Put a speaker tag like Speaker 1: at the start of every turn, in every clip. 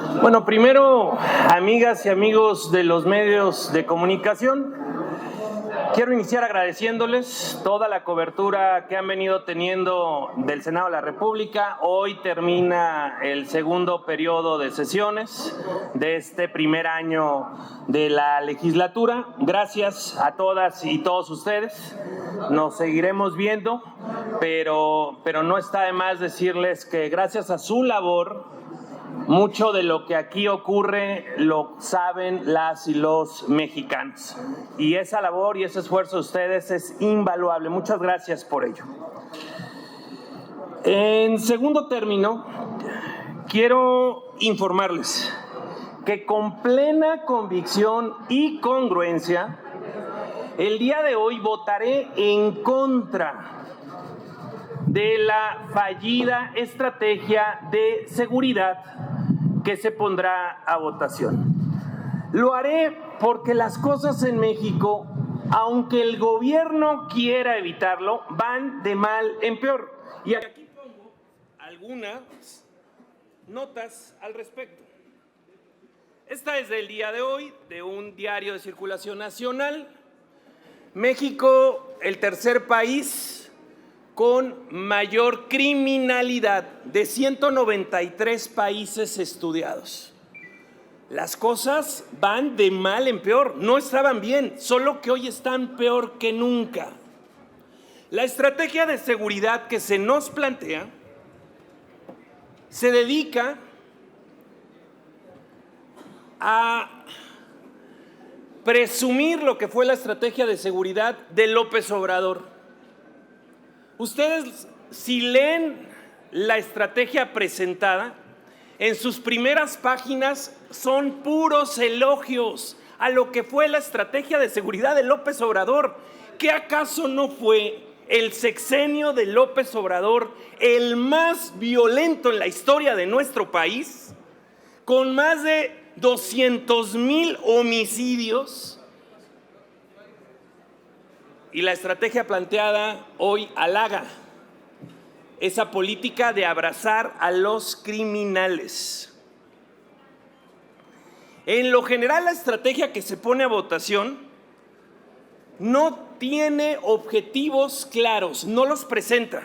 Speaker 1: Bueno, primero, amigas y amigos de los medios de comunicación, quiero iniciar agradeciéndoles toda la cobertura que han venido teniendo del Senado de la República. Hoy termina el segundo periodo de sesiones de este primer año de la legislatura. Gracias a todas y todos ustedes. Nos seguiremos viendo, pero no está de más decirles que gracias a su labor, mucho de lo que aquí ocurre lo saben las y los mexicanos. Y esa labor y ese esfuerzo de ustedes es invaluable. Muchas gracias por ello. En segundo término, quiero informarles que con plena convicción y congruencia, el día de hoy votaré en contra de la fallida estrategia de seguridad que se pondrá a votación. Lo haré porque las cosas en México, aunque el gobierno quiera evitarlo, van de mal en peor. Y aquí pongo algunas notas al respecto. Esta es del día de hoy, de un diario de circulación nacional. México, el tercer país con mayor criminalidad de 193 países estudiados. Las cosas van de mal en peor, no estaban bien, solo que hoy están peor que nunca. La estrategia de seguridad que se nos plantea se dedica a presumir lo que fue la estrategia de seguridad de López Obrador. Ustedes, si leen la estrategia presentada, en sus primeras páginas son puros elogios a lo que fue la estrategia de seguridad de López Obrador. ¿Qué acaso no fue el sexenio de López Obrador el más violento en la historia de nuestro país? Con más de 200,000 homicidios. Y la estrategia planteada hoy halaga esa política de abrazar a los criminales. En lo general, la estrategia que se pone a votación no tiene objetivos claros, no los presenta.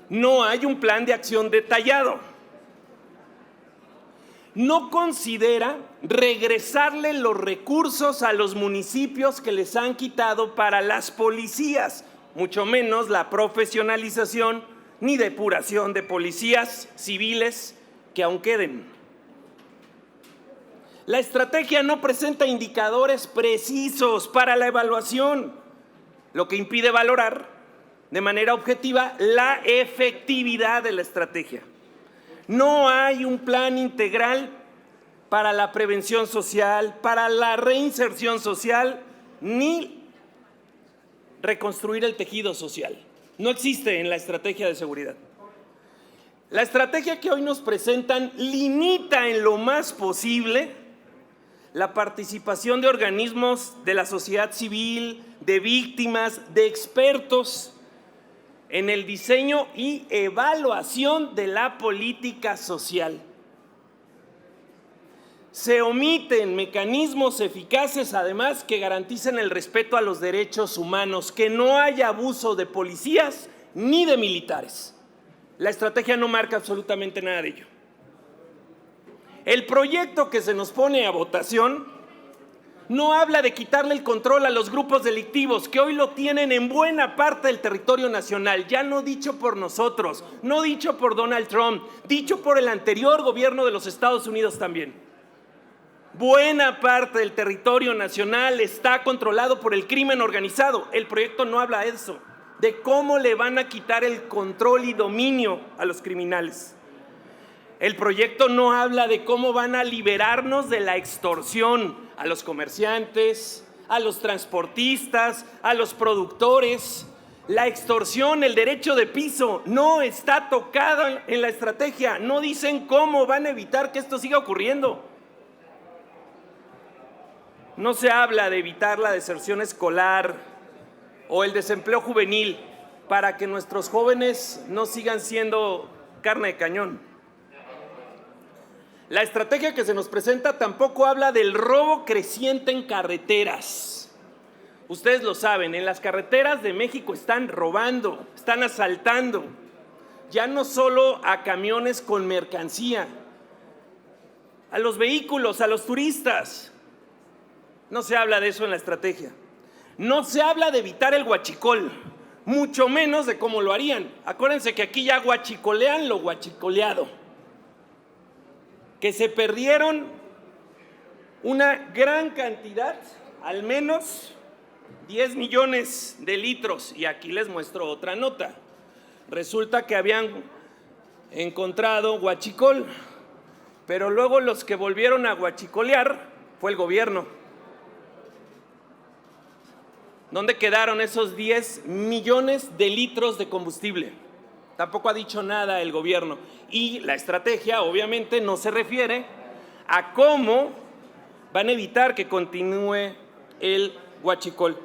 Speaker 1: No hay un plan de acción detallado. No considera regresarle los recursos a los municipios que les han quitado para las policías, mucho menos la profesionalización ni depuración de policías civiles que aún queden. La estrategia no presenta indicadores precisos para la evaluación, lo que impide valorar de manera objetiva la efectividad de la estrategia. No hay un plan integral para la prevención social, para la reinserción social, ni reconstruir el tejido social. No existe en la estrategia de seguridad. La estrategia que hoy nos presentan limita en lo más posible la participación de organismos de la sociedad civil, de víctimas, de expertos en el diseño y evaluación de la política social. Se omiten mecanismos eficaces, además, que garanticen el respeto a los derechos humanos, que no haya abuso de policías ni de militares. La estrategia no marca absolutamente nada de ello. El proyecto que se nos pone a votación no habla de quitarle el control a los grupos delictivos que hoy lo tienen en buena parte del territorio nacional, ya no dicho por nosotros, no dicho por Donald Trump, dicho por el anterior gobierno de los Estados Unidos también. Buena parte del territorio nacional está controlado por el crimen organizado. El proyecto no habla de eso, de cómo le van a quitar el control y dominio a los criminales. El proyecto no habla de cómo van a liberarnos de la extorsión a los comerciantes, a los transportistas, a los productores. La extorsión, el derecho de piso, no está tocado en la estrategia. No dicen cómo van a evitar que esto siga ocurriendo. No se habla de evitar la deserción escolar o el desempleo juvenil para que nuestros jóvenes no sigan siendo carne de cañón. La estrategia que se nos presenta tampoco habla del robo creciente en carreteras. Ustedes lo saben, en las carreteras de México están robando, están asaltando, ya no solo a camiones con mercancía, a los vehículos, a los turistas. No se habla de eso en la estrategia. No se habla de evitar el huachicol, mucho menos de cómo lo harían. Acuérdense que aquí ya huachicolean lo huachicoleado. Que se perdieron una gran cantidad, al menos 10 millones de litros. Y aquí les muestro otra nota. Resulta que habían encontrado huachicol, pero luego los que volvieron a huachicolear fue el gobierno. ¿Dónde quedaron esos 10 millones de litros de combustible? Tampoco ha dicho nada el gobierno. Y la estrategia, obviamente, no se refiere a cómo van a evitar que continúe el huachicol.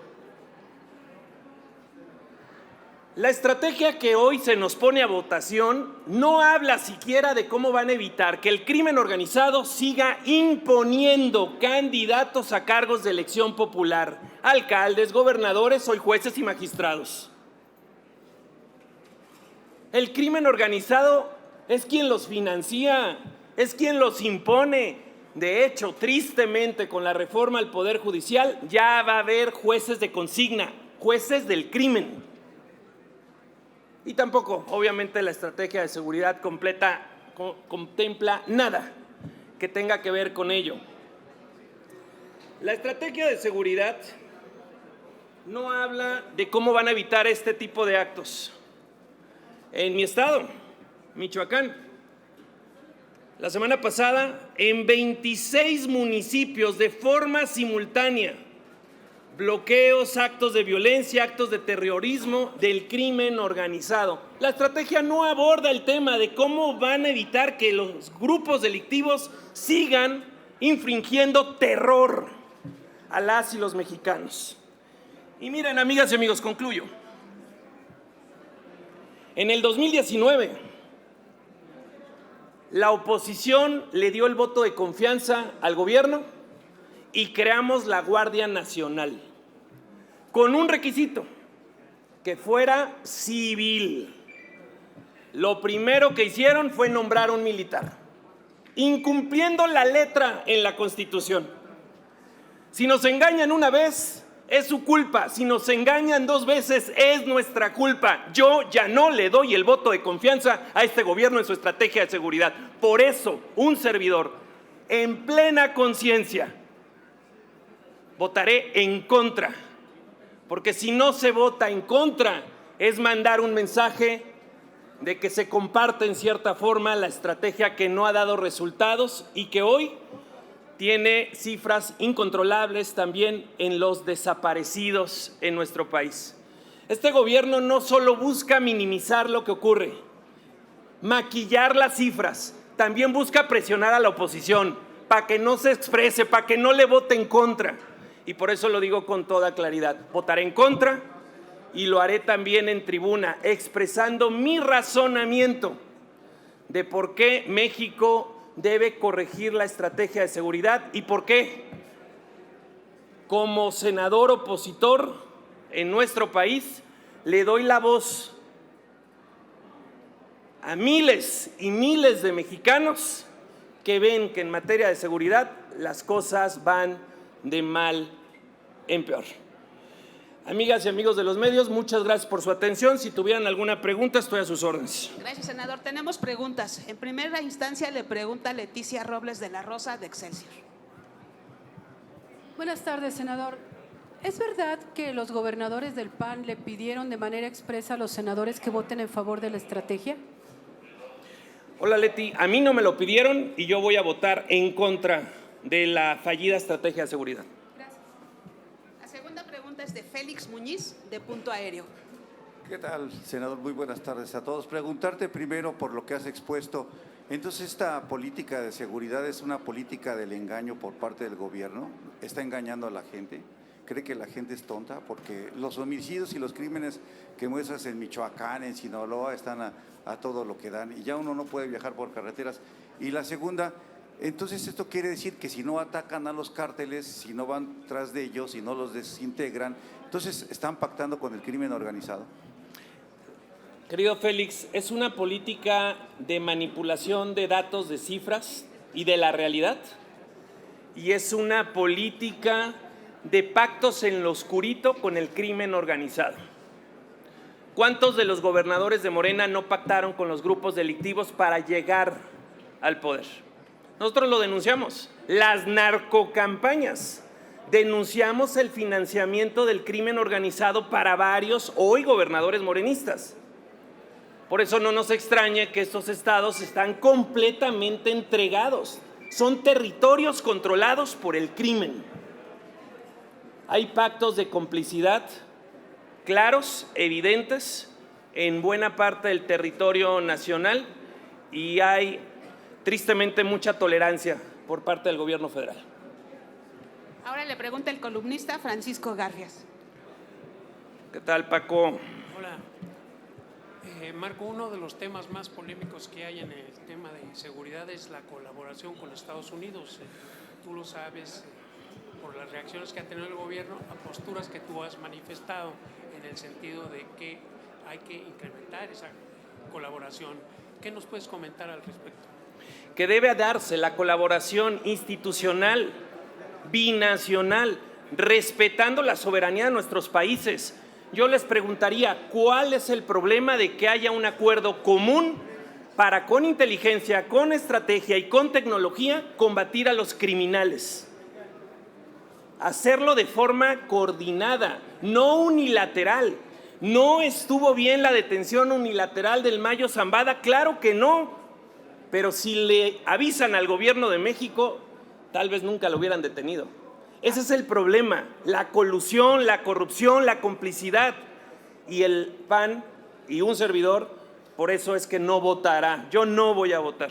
Speaker 1: La estrategia que hoy se nos pone a votación no habla siquiera de cómo van a evitar que el crimen organizado siga imponiendo candidatos a cargos de elección popular, alcaldes, gobernadores, hoy jueces y magistrados. El crimen organizado es quien los financia, es quien los impone. De hecho, tristemente, con la reforma al Poder Judicial ya va a haber jueces de consigna, jueces del crimen. Y tampoco, obviamente, la estrategia de seguridad completa contempla nada que tenga que ver con ello. La estrategia de seguridad no habla de cómo van a evitar este tipo de actos. En mi estado, Michoacán, la semana pasada, en 26 municipios de forma simultánea, bloqueos, actos de violencia, actos de terrorismo del crimen organizado. La estrategia no aborda el tema de cómo van a evitar que los grupos delictivos sigan infringiendo terror a las y los mexicanos. Y miren, amigas y amigos, concluyo. En el 2019, la oposición le dio el voto de confianza al gobierno y creamos la Guardia Nacional, con un requisito, que fuera civil. Lo primero que hicieron fue nombrar un militar, incumpliendo la letra en la Constitución. Si nos engañan una vez, es su culpa. Si nos engañan 2 veces, es nuestra culpa. Yo ya no le doy el voto de confianza a este gobierno en su estrategia de seguridad. Por eso, un servidor, en plena conciencia, votaré en contra, porque si no se vota en contra es mandar un mensaje de que se comparte en cierta forma la estrategia que no ha dado resultados y que hoy tiene cifras incontrolables también en los desaparecidos en nuestro país. Este gobierno no solo busca minimizar lo que ocurre, maquillar las cifras, también busca presionar a la oposición para que no se exprese, para que no le vote en contra. Y por eso lo digo con toda claridad, votaré en contra y lo haré también en tribuna, expresando mi razonamiento de por qué México debe corregir la estrategia de seguridad y por qué, como senador opositor en nuestro país, le doy la voz a miles y miles de mexicanos que ven que en materia de seguridad las cosas van de mal en peor. Amigas y amigos de los medios, muchas gracias por su atención. Si tuvieran alguna pregunta, estoy a sus órdenes.
Speaker 2: Gracias, senador. Tenemos preguntas. En primera instancia le pregunta Leticia Robles de la Rosa de Excelsior.
Speaker 3: Buenas tardes, senador. ¿Es verdad que los gobernadores del PAN le pidieron de manera expresa a los senadores que voten en favor de la estrategia?
Speaker 1: Hola, Leti. A mí no me lo pidieron y yo voy a votar en contra de la fallida estrategia de seguridad.
Speaker 2: Gracias. La segunda pregunta es de Félix Muñiz, de Punto Aéreo.
Speaker 4: ¿Qué tal, senador? Muy buenas tardes a todos. Preguntarte primero por lo que has expuesto. Entonces, ¿esta política de seguridad es una política del engaño por parte del gobierno? ¿Está engañando a la gente? ¿Cree que la gente es tonta? Porque los homicidios y los crímenes que muestras en Michoacán, en Sinaloa, están a todo lo que dan y ya uno no puede viajar por carreteras. Y la segunda, Entonces esto quiere decir que si no atacan a los cárteles, si no van tras de ellos, si no los desintegran, entonces están pactando con el crimen organizado.
Speaker 1: Querido Félix, es una política de manipulación de datos, de cifras y de la realidad. Y es una política de pactos en lo oscurito con el crimen organizado. ¿Cuántos de los gobernadores de Morena no pactaron con los grupos delictivos para llegar al poder? Nosotros lo denunciamos. Las narcocampañas. Denunciamos el financiamiento del crimen organizado para varios hoy gobernadores morenistas. Por eso no nos extraña que estos estados están completamente entregados. Son territorios controlados por el crimen. Hay pactos de complicidad claros, evidentes, en buena parte del territorio nacional y hay tristemente mucha tolerancia por parte del gobierno federal.
Speaker 2: Ahora le pregunta el columnista Francisco Garfias.
Speaker 1: ¿Qué tal, Paco?
Speaker 5: Hola. Marco, uno de los temas más polémicos que hay en el tema de seguridad es la colaboración con Estados Unidos. Tú lo sabes por las reacciones que ha tenido el gobierno a posturas que tú has manifestado en el sentido de que hay que incrementar esa colaboración. ¿Qué nos puedes comentar al respecto?
Speaker 1: Que debe darse la colaboración institucional, binacional, respetando la soberanía de nuestros países. Yo les preguntaría, ¿cuál es el problema de que haya un acuerdo común para, con inteligencia, con estrategia y con tecnología, combatir a los criminales? Hacerlo de forma coordinada, no unilateral. ¿No estuvo bien la detención unilateral del Mayo Zambada? Claro que no, pero si le avisan al gobierno de México, tal vez nunca lo hubieran detenido. Ese es el problema, la colusión, la corrupción, la complicidad. Y el PAN y un servidor, por eso es que no votará. Yo no voy a votar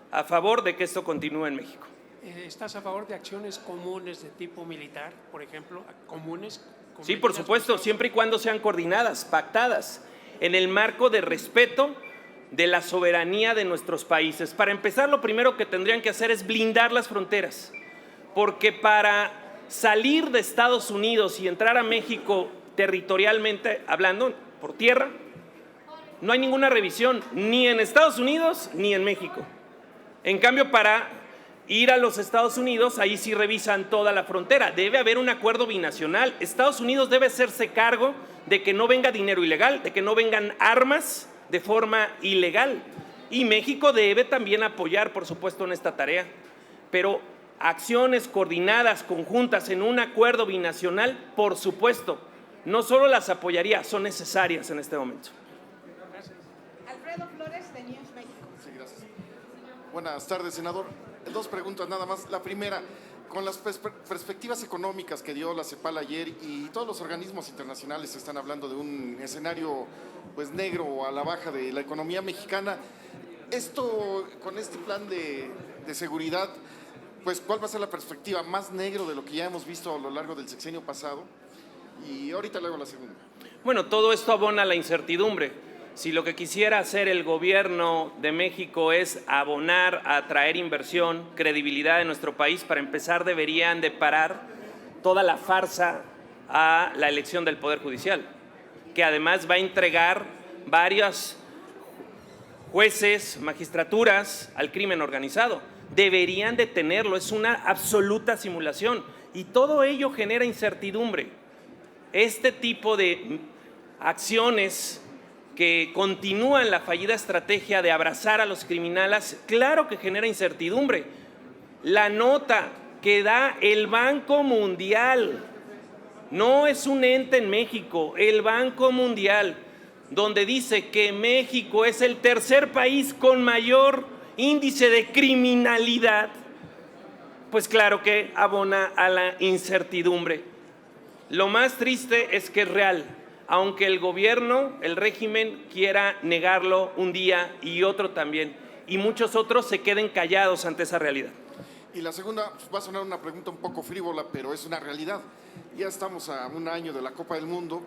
Speaker 1: a favor de que esto continúe en México.
Speaker 5: ¿Estás a favor de acciones comunes de tipo militar, por ejemplo, comunes?
Speaker 1: Sí, por supuesto, siempre y cuando sean coordinadas, pactadas, en el marco de respeto de la soberanía de nuestros países. Para empezar, lo primero que tendrían que hacer es blindar las fronteras, porque para salir de Estados Unidos y entrar a México territorialmente hablando, por tierra, no hay ninguna revisión, ni en Estados Unidos ni en México. En cambio, para ir a los Estados Unidos, ahí sí revisan toda la frontera. Debe haber un acuerdo binacional. Estados Unidos debe hacerse cargo de que no venga dinero ilegal, de que no vengan armas de forma ilegal. Y México debe también apoyar, por supuesto, en esta tarea. Pero acciones coordinadas, conjuntas, en un acuerdo binacional, por supuesto, no solo las apoyaría, son necesarias en este momento.
Speaker 2: Alfredo Flores, de News México.
Speaker 6: Sí, gracias. Buenas tardes, senador. Dos preguntas nada más. La primera, con las perspectivas económicas que dio la CEPAL ayer y todos los organismos internacionales están hablando de un escenario pues negro a la baja de la economía mexicana, esto con este plan de seguridad, pues ¿cuál va a ser la perspectiva? ¿Más negro de lo que ya hemos visto a lo largo del sexenio pasado? Y ahorita le hago la segunda.
Speaker 1: Bueno, todo esto abona la incertidumbre. Si lo que quisiera hacer el gobierno de México es abonar, atraer inversión, credibilidad en nuestro país, para empezar deberían de parar toda la farsa a la elección del Poder Judicial, que además va a entregar varios jueces, magistraturas al crimen organizado. Deberían detenerlo, es una absoluta simulación y todo ello genera incertidumbre. Este tipo de acciones que continúan la fallida estrategia de abrazar a los criminales, claro que genera incertidumbre. La nota que da el Banco Mundial, no es un ente en México, el Banco Mundial, donde dice que México es el tercer país con mayor índice de criminalidad, pues claro que abona a la incertidumbre. Lo más triste es que es real. Aunque el gobierno, el régimen quiera negarlo un día y otro también, y muchos otros se queden callados ante esa realidad.
Speaker 6: Y la segunda, pues, va a sonar una pregunta un poco frívola, pero es una realidad. Ya estamos a un año de la Copa del Mundo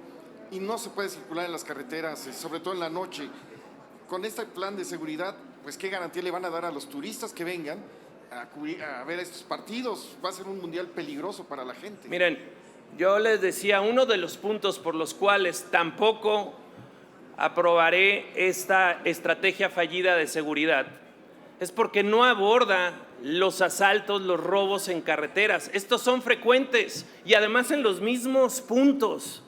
Speaker 6: y no se puede circular en las carreteras, sobre todo en la noche. Con este plan de seguridad, pues ¿qué garantía le van a dar a los turistas que vengan a ver estos partidos. Va a ser un mundial peligroso para la gente.
Speaker 1: Miren, yo les decía, uno de los puntos por los cuales tampoco aprobaré esta estrategia fallida de seguridad es porque no aborda los asaltos, los robos en carreteras. Estos son frecuentes y además en los mismos puntos.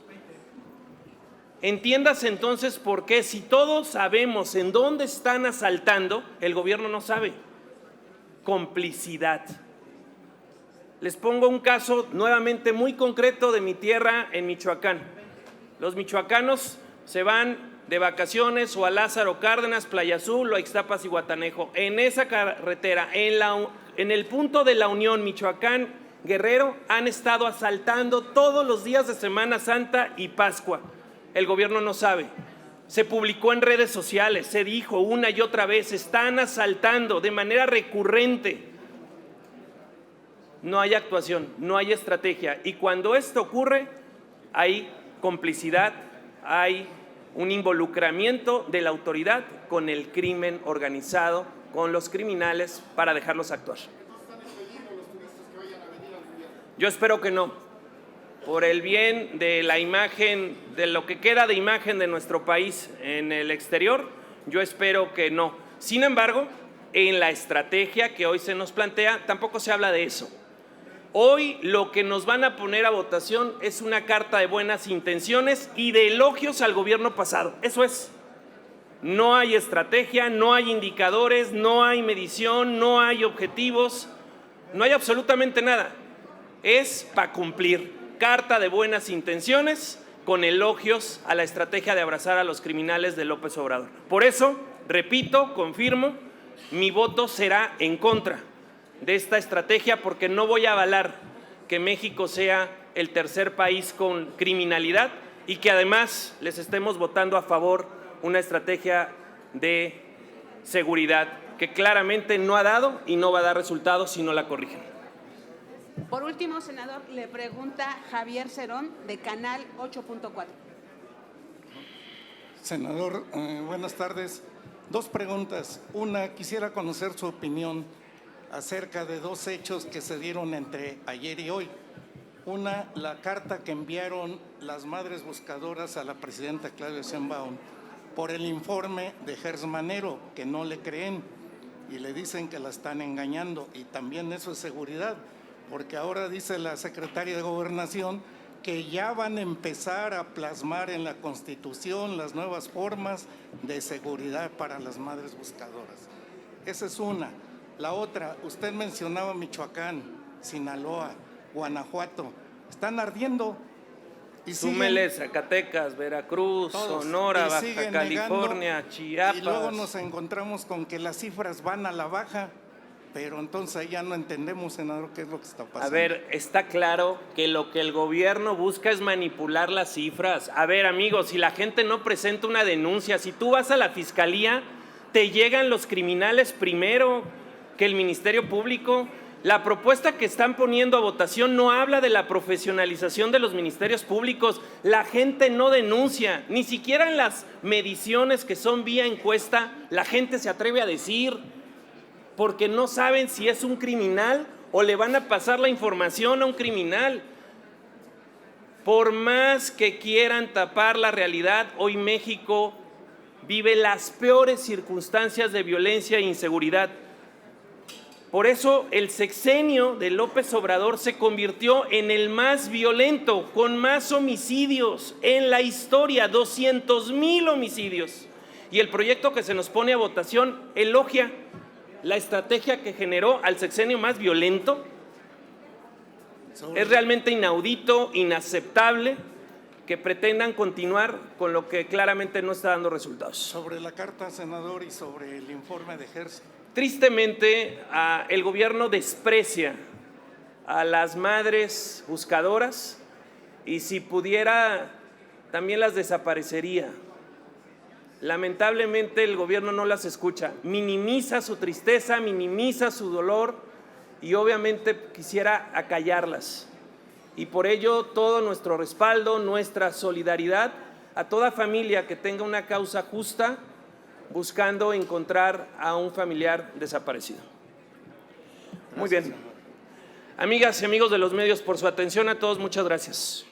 Speaker 1: Entiéndase entonces por qué, si todos sabemos en dónde están asaltando, el gobierno no sabe. Complicidad. Les pongo un caso nuevamente muy concreto de mi tierra en Michoacán. Los michoacanos se van de vacaciones o a Lázaro Cárdenas, Playa Azul o a Ixtapas y Guatanejo. En esa carretera, en el punto de la Unión Michoacán-Guerrero, han estado asaltando todos los días de Semana Santa y Pascua. El gobierno no sabe. Se publicó en redes sociales, se dijo una y otra vez, están asaltando de manera recurrente. No hay actuación, no hay estrategia. Y cuando esto ocurre, hay complicidad, hay un involucramiento de la autoridad con el crimen organizado, con los criminales, para dejarlos actuar. Yo espero que no. Por el bien de la imagen, de lo que queda de imagen de nuestro país en el exterior, yo espero que no. Sin embargo, en la estrategia que hoy se nos plantea, tampoco se habla de eso. Hoy lo que nos van a poner a votación es una carta de buenas intenciones y de elogios al gobierno pasado. Eso es. No hay estrategia, no hay indicadores, no hay medición, no hay objetivos, no hay absolutamente nada. Es para cumplir. Carta de buenas intenciones con elogios a la estrategia de abrazar a los criminales de López Obrador. Por eso, repito, confirmo, mi voto será en contra de esta estrategia porque no voy a avalar que México sea el tercer país con criminalidad y que además les estemos votando a favor una estrategia de seguridad que claramente no ha dado y no va a dar resultados si no la corrigen.
Speaker 2: Por último, senador, le pregunta Javier Cerón, de Canal 8.4.
Speaker 7: Senador, buenas tardes. Dos preguntas. Una, quisiera conocer su opinión acerca de dos hechos que se dieron entre ayer y hoy. Una, la carta que enviaron las madres buscadoras a la presidenta Claudia Sheinbaum por el informe de Gers Manero, que no le creen y le dicen que la están engañando. Y también eso es seguridad, porque ahora dice la secretaria de Gobernación que ya van a empezar a plasmar en la Constitución las nuevas formas de seguridad para las madres buscadoras. Esa es una. La otra, usted mencionaba Michoacán, Sinaloa, Guanajuato, están ardiendo. Y
Speaker 1: súmele Zacatecas, Veracruz,
Speaker 7: todos,
Speaker 1: Sonora,
Speaker 7: y
Speaker 1: Baja California,
Speaker 7: negando,
Speaker 1: Chiapas.
Speaker 7: Y luego nos encontramos con que las cifras van a la baja. Pero entonces ya no entendemos, senador, qué es lo que está pasando.
Speaker 1: A ver, está claro que lo que el gobierno busca es manipular las cifras. A ver, amigos, si la gente no presenta una denuncia, si tú vas a la fiscalía, te llegan los criminales primero que el Ministerio Público. La propuesta que están poniendo a votación no habla de la profesionalización de los ministerios públicos. La gente no denuncia, ni siquiera en las mediciones que son vía encuesta, la gente se atreve a decir, porque no saben si es un criminal o le van a pasar la información a un criminal. Por más que quieran tapar la realidad, hoy México vive las peores circunstancias de violencia e inseguridad. Por eso el sexenio de López Obrador se convirtió en el más violento, con más homicidios en la historia, 200,000 homicidios. Y el proyecto que se nos pone a votación elogia la estrategia que generó al sexenio más violento. Es realmente inaudito, inaceptable que pretendan continuar con lo que claramente no está dando resultados.
Speaker 7: Sobre la carta, senador, y sobre el informe de Gers.
Speaker 1: Tristemente, el gobierno desprecia a las madres buscadoras y si pudiera, también las desaparecería. Lamentablemente el gobierno no las escucha, minimiza su tristeza, minimiza su dolor y obviamente quisiera acallarlas. Y por ello todo nuestro respaldo, nuestra solidaridad a toda familia que tenga una causa justa buscando encontrar a un familiar desaparecido. Muy bien. Amigas y amigos de los medios, por su atención a todos, muchas gracias.